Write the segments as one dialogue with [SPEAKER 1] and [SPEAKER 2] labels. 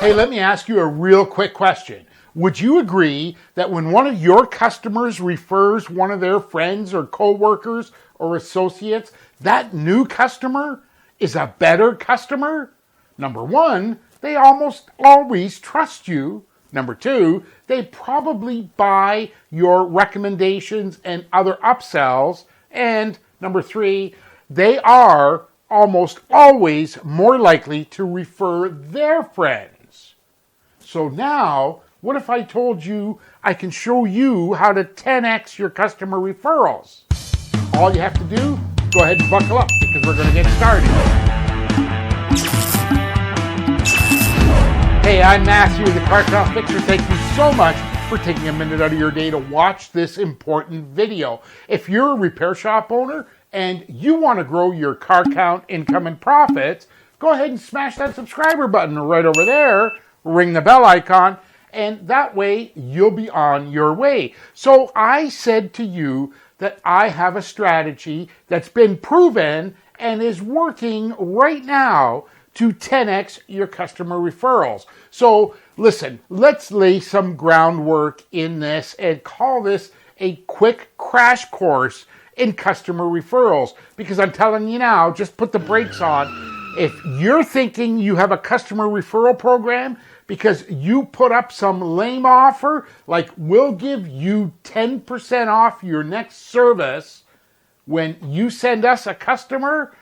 [SPEAKER 1] Hey, let me ask you a real quick question. Would you agree that when one of your customers refers one of their friends or coworkers or associates, that new customer is a better customer? Number one, they almost always trust you. Number two, they probably buy your recommendations and other upsells. And number three, they are almost always more likely to refer their friends. So now, what if I told you I can show you how to 10x your customer referrals? All you have to do, go ahead and buckle up because we're going to get started. Hey, I'm Matthew, the Car Shop Fixer. Thank you so much for taking a minute out of your day to watch this important video. If you're a repair shop owner and you want to grow your car count, income, and profits, go ahead and smash that subscriber button right over there, ring the bell icon, and that way you'll be on your way. So I said to you that I have a strategy that's been proven and is working right now to 10x your customer referrals. So listen, let's lay some groundwork in this and call this a quick crash course in customer referrals. Because I'm telling you now, just put the brakes on. If you're thinking you have a customer referral program because you put up some lame offer, like we'll give you 10% off your next service when you send us a customer,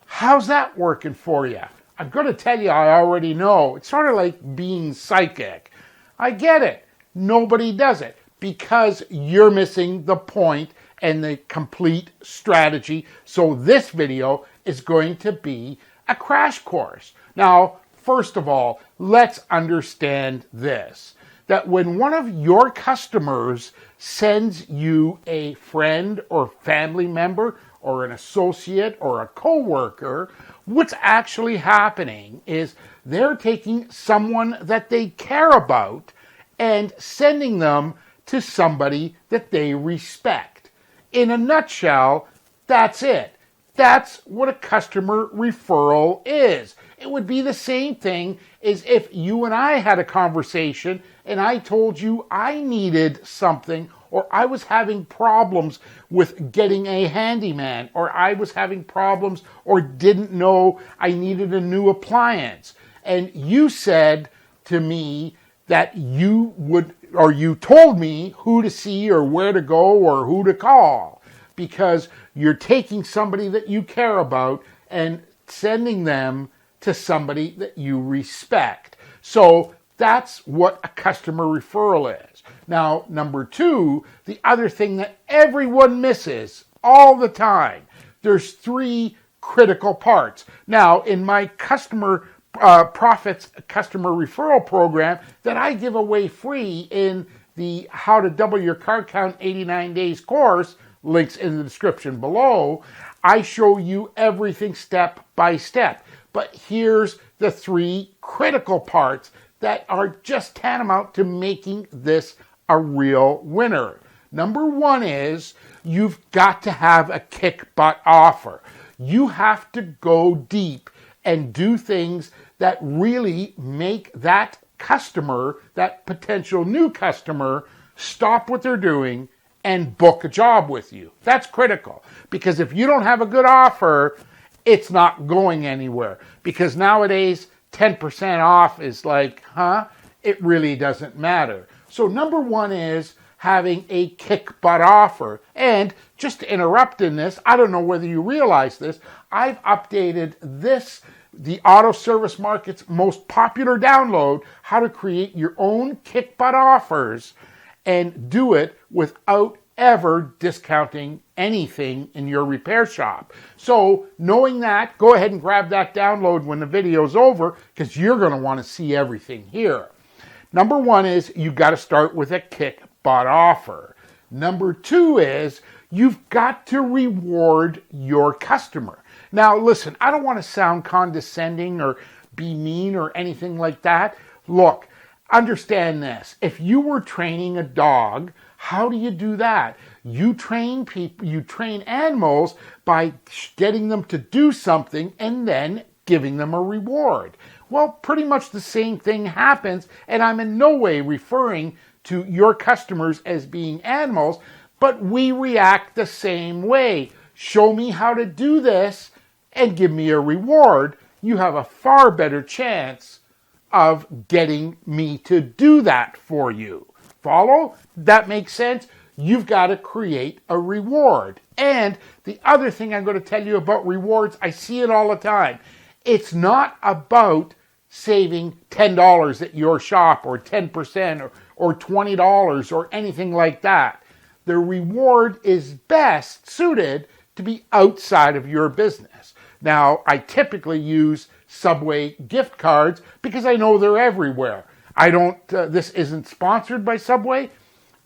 [SPEAKER 1] how's that working for you? I'm going to tell you, I already know. It's sort of like being psychic. I get it. Nobody does it because you're missing the point and the complete strategy. So this video is going to be a crash course. Now, first of all, let's understand this, that when one of your customers sends you a friend or family member or an associate or a coworker, what's actually happening is they're taking someone that they care about and sending them to somebody that they respect. In a nutshell, that's it. That's what a customer referral is. It would be the same thing as if you and I had a conversation and I told you I needed something, or I was having problems with getting a handyman, or I was having problems or didn't know I needed a new appliance. And you said to me that you would, or you told me who to see or where to go or who to call, because you're taking somebody that you care about and sending them to somebody that you respect. So that's what a customer referral is. Now, number two, the other thing that everyone misses all the time, there's three critical parts. Now, in my customer profits customer referral program that I give away free in the How to Double Your Car Count 89 Days course, links in the description below, I show you everything step by step. But here's the three critical parts that are just tantamount to making this a real winner. Number one is you've got to have a kick butt offer. You have to go deep and do things that really make that customer, that potential new customer, stop what they're doing and book a job with you. That's critical, because if you don't have a good offer, it's not going anywhere. Because nowadays, 10% off is like, it really doesn't matter. So number one is having a kick butt offer. And just to interrupt in this, I don't know whether you realize this, I've updated this, the Auto Service Market's most popular download, how to create your own kick butt offers and do it without ever discounting anything in your repair shop. So knowing that, go ahead and grab that download when the video's over, because you're going to want to see everything here. Number one is you've got to start with a kick butt offer. Number two is you've got to reward your customer. Now listen, I don't want to sound condescending or be mean or anything like that. Look, understand this. If you were training a dog, how do you do that? You train people, you train animals by getting them to do something and then giving them a reward. Well, pretty much the same thing happens, and I'm in no way referring to your customers as being animals, but we react the same way. Show me how to do this and give me a reward. You have a far better chance of getting me to do that for you. Follow? That makes sense? You've got to create a reward. And the other thing I'm going to tell you about rewards, I see it all the time. It's not about saving $10 at your shop or 10% or $20 or anything like that. The reward is best suited to be outside of your business. Now, I typically use Subway gift cards because I know they're everywhere. This isn't sponsored by Subway.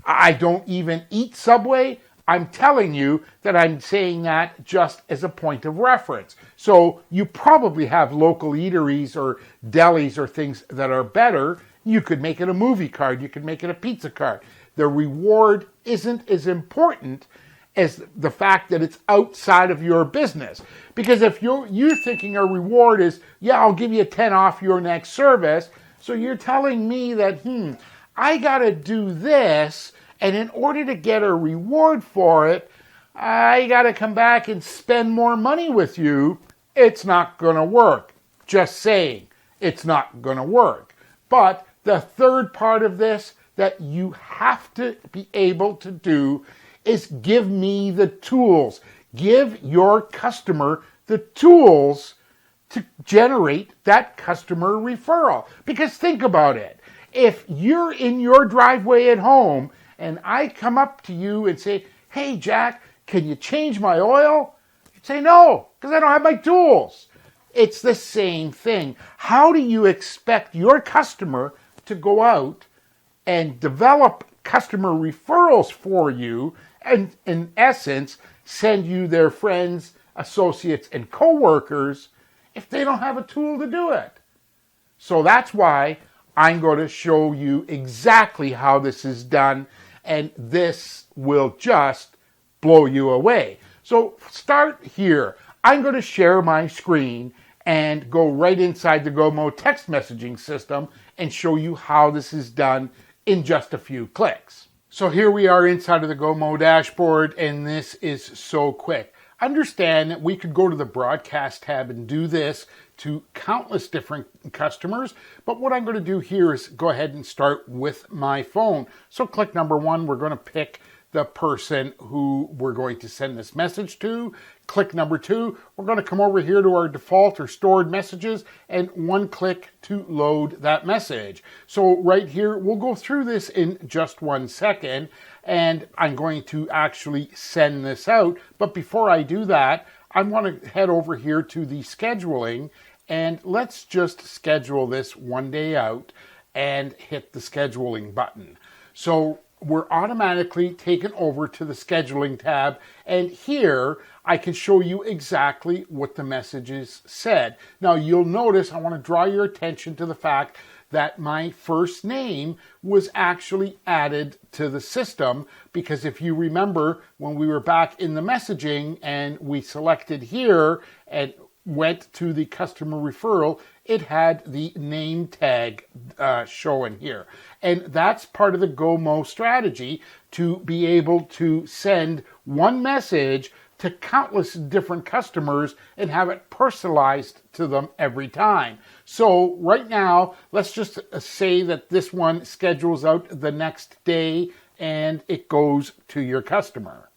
[SPEAKER 1] I don't even eat Subway. I'm telling you that I'm saying that just as a point of reference. So you probably have local eateries or delis or things that are better. You could make it a movie card. You could make it a pizza card. The reward isn't as important as the fact that it's outside of your business. Because if you're thinking a reward is, yeah, I'll give you a 10 off your next service. So you're telling me that, I got to do this, and in order to get a reward for it, I got to come back and spend more money with you. It's not going to work. Just saying, it's not going to work. But the third part of this that you have to be able to do is give me the tools. Give your customer the tools to generate that customer referral. Because think about it. If you're in your driveway at home and I come up to you and say, hey, Jack, can you change my oil? You'd say, no, because I don't have my tools. It's the same thing. How do you expect your customer to go out and develop customer referrals for you and, in essence, send you their friends, associates, and coworkers if they don't have a tool to do it? So that's why I'm going to show you exactly how this is done, and this will just blow you away. So start here. I'm going to share my screen and go right inside the GoMo text messaging system and show you how this is done in just a few clicks. So here we are inside of the GoMo dashboard, and this is so quick. Understand that we could go to the broadcast tab and do this to countless different customers, but what I'm going to do here is go ahead and start with my phone. So click number 1, we're going to pick the person who we're going to send this message to. Click number 2, we're going to come over here to our default or stored messages and one click to load that message. So right here, we'll go through this in just 1 second, and I'm going to actually send this out. But before I do that, I want to head over here to the scheduling, and let's just schedule this 1 day out and hit the scheduling button. So we're automatically taken over to the scheduling tab, and here I can show you exactly what the messages said. Now you'll notice I want to draw your attention to the fact that my first name was actually added to the system, because if you remember when we were back in the messaging and we selected here and went to the customer referral, it had the name tag showing here. And that's part of the GoMo strategy, to be able to send one message to countless different customers and have it personalized to them every time. So right now, let's just say that this one schedules out the next day and it goes to your customer.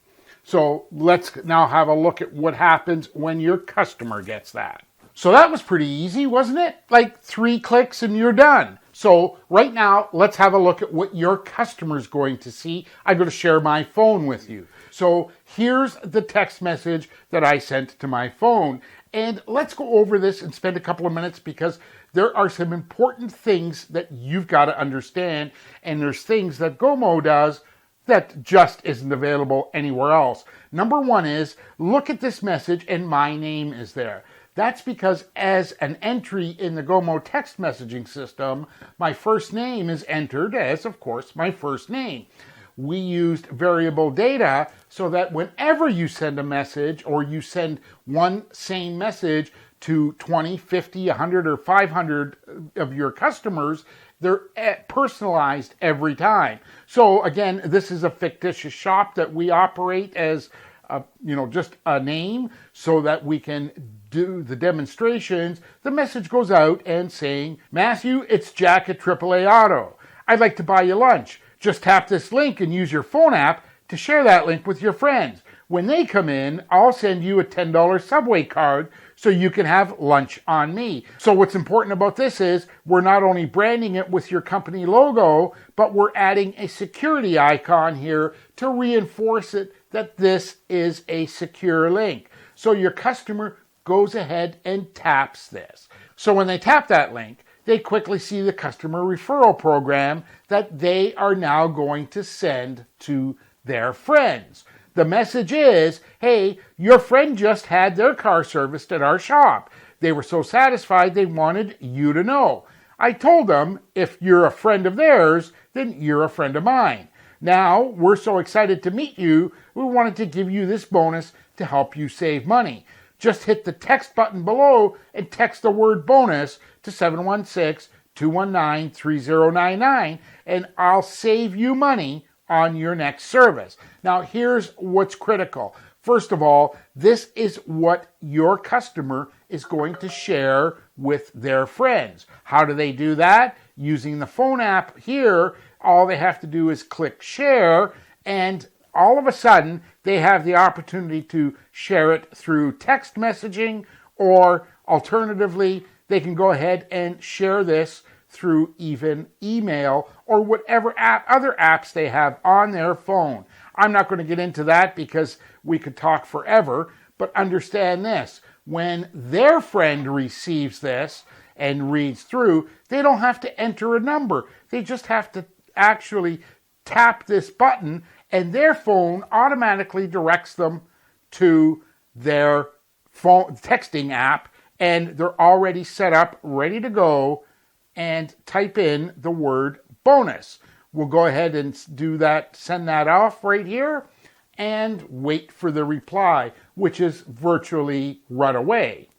[SPEAKER 1] So let's now have a look at what happens when your customer gets that. So that was pretty easy, wasn't it? Like 3 clicks and you're done. So right now, let's have a look at what your customer's going to see. I'm going to share my phone with you. So here's the text message that I sent to my phone. And let's go over this and spend a couple of minutes, because there are some important things that you've got to understand. And there's things that GoMo does that just isn't available anywhere else. Number 1 is, look at this message and my name is there. That's because as an entry in the GoMo text messaging system, my first name is entered as, of course, my first name. We used variable data so that whenever you send a message or you send one same message to 20, 50, 100, or 500 of your customers. They're personalized every time. So again, this is a fictitious shop that we operate as just a name so that we can do the demonstrations. The message goes out and saying, Matthew, it's Jack at AAA Auto. I'd like to buy you lunch. Just tap this link and use your phone app to share that link with your friends. When they come in, I'll send you a $10 Subway card so you can have lunch on me. So what's important about this is we're not only branding it with your company logo, but we're adding a security icon here to reinforce it that this is a secure link. So your customer goes ahead and taps this. So when they tap that link, they quickly see the customer referral program that they are now going to send to their friends. The message is, hey, your friend just had their car serviced at our shop. They were so satisfied they wanted you to know. I told them if you're a friend of theirs, then you're a friend of mine. Now, we're so excited to meet you, we wanted to give you this bonus to help you save money. Just hit the text button below and text the word bonus to 716-219-3099, and I'll save you money on your next service. Now, here's what's critical. First of all, this is what your customer is going to share with their friends. How do they do that? Using the phone app here, all they have to do is click share, and all of a sudden, they have the opportunity to share it through text messaging, or alternatively, they can go ahead and share this through even email or whatever other apps they have on their phone. I'm not going to get into that because we could talk forever, but understand this. When their friend receives this and reads through, they don't have to enter a number. They just have to actually tap this button, and their phone automatically directs them to their phone texting app, and they're already set up, ready to go, and type in the word bonus. We'll go ahead and do that, send that off right here, and wait for the reply, which is virtually right away.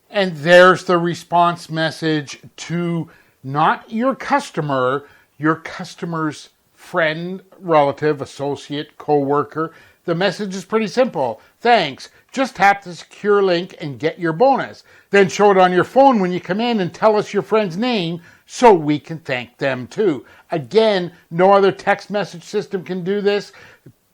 [SPEAKER 1] And there's the response message to not your customer, your customer's friend, relative, associate, coworker. The message is pretty simple. Thanks. Just tap the secure link and get your bonus. Then show it on your phone when you come in and tell us your friend's name so we can thank them too. Again, no other text message system can do this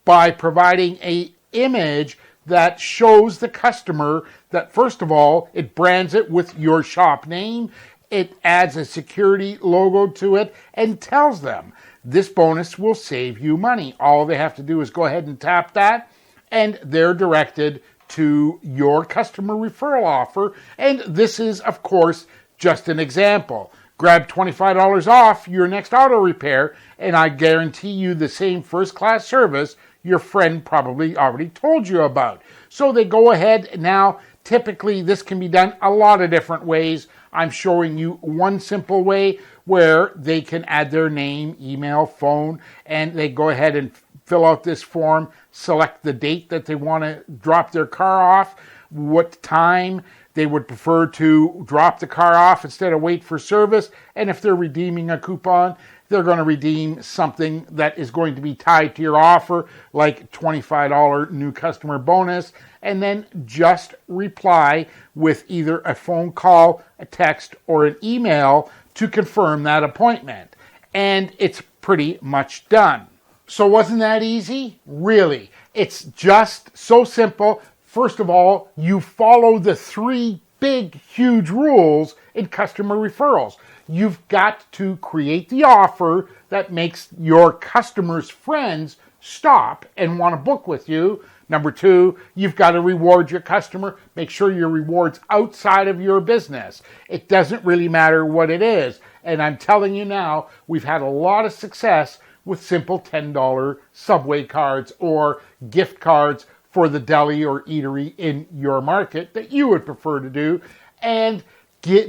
[SPEAKER 1] by providing an image that shows the customer that, first of all, it brands it with your shop name. It adds a security logo to it and tells them this bonus will save you money. All they have to do is go ahead and tap that, and they're directed to your customer referral offer. And this is, of course, just an example. Grab $25 off your next auto repair, and I guarantee you the same first-class service your friend probably already told you about. So they go ahead now. Typically, this can be done a lot of different ways. I'm showing you one simple way where they can add their name, email, phone, and they go ahead and fill out this form, select the date that they want to drop their car off, what time they would prefer to drop the car off instead of wait for service, and if they're redeeming a coupon, they're going to redeem something that is going to be tied to your offer, like $25 new customer bonus, and then just reply with either a phone call, a text, or an email to confirm that appointment. And it's pretty much done. So wasn't that easy? Really. It's just so simple. First of all, you follow the 3 big, huge rules in customer referrals. You've got to create the offer that makes your customers' friends stop and want to book with you. Number 2, you've got to reward your customer. Make sure your reward's outside of your business. It doesn't really matter what it is. And I'm telling you now, we've had a lot of success with simple $10 Subway cards or gift cards for the deli or eatery in your market that you would prefer to do. And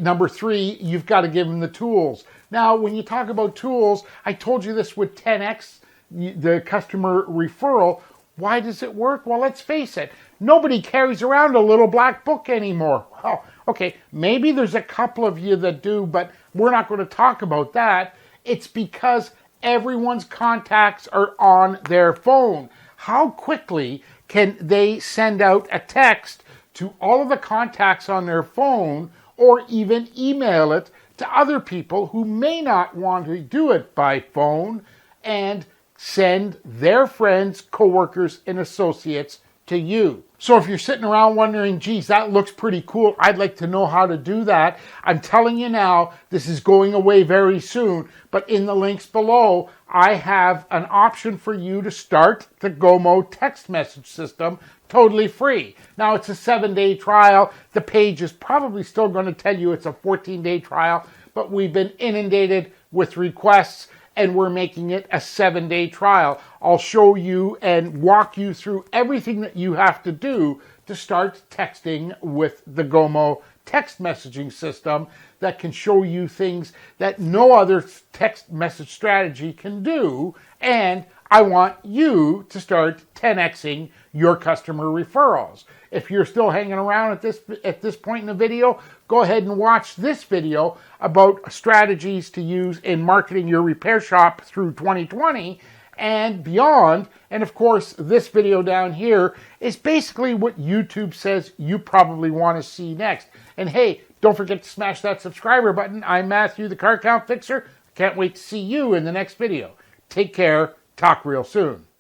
[SPEAKER 1] number 3, you've got to give them the tools. Now, when you talk about tools, I told you this with 10X, the customer referral. Why does it work? Well, let's face it. Nobody carries around a little black book anymore. Well, okay, maybe there's a couple of you that do, but we're not going to talk about that. It's because everyone's contacts are on their phone. How quickly can they send out a text to all of the contacts on their phone, or even email it to other people who may not want to do it by phone, and send their friends, coworkers, and associates to you? So if you're sitting around wondering, geez, that looks pretty cool, I'd like to know how to do that, I'm telling you now, this is going away very soon, but in the links below, I have an option for you to start the Gomo text message system totally free. Now, it's a 7-day trial. The page is probably still going to tell you it's a 14-day trial, but we've been inundated with requests, and we're making it a 7-day trial. I'll show you and walk you through everything that you have to do to start texting with the Gomo text messaging system that can show you things that no other text message strategy can do. And I want you to start 10xing your customer referrals. If you're still hanging around at this point in the video, go ahead and watch this video about strategies to use in marketing your repair shop through 2020 and beyond. And of course, this video down here is basically what YouTube says you probably want to see next. And hey, don't forget to smash that subscriber button. I'm Matthew, the Car Count Fixer. Can't wait to see you in the next video. Take care. Talk real soon.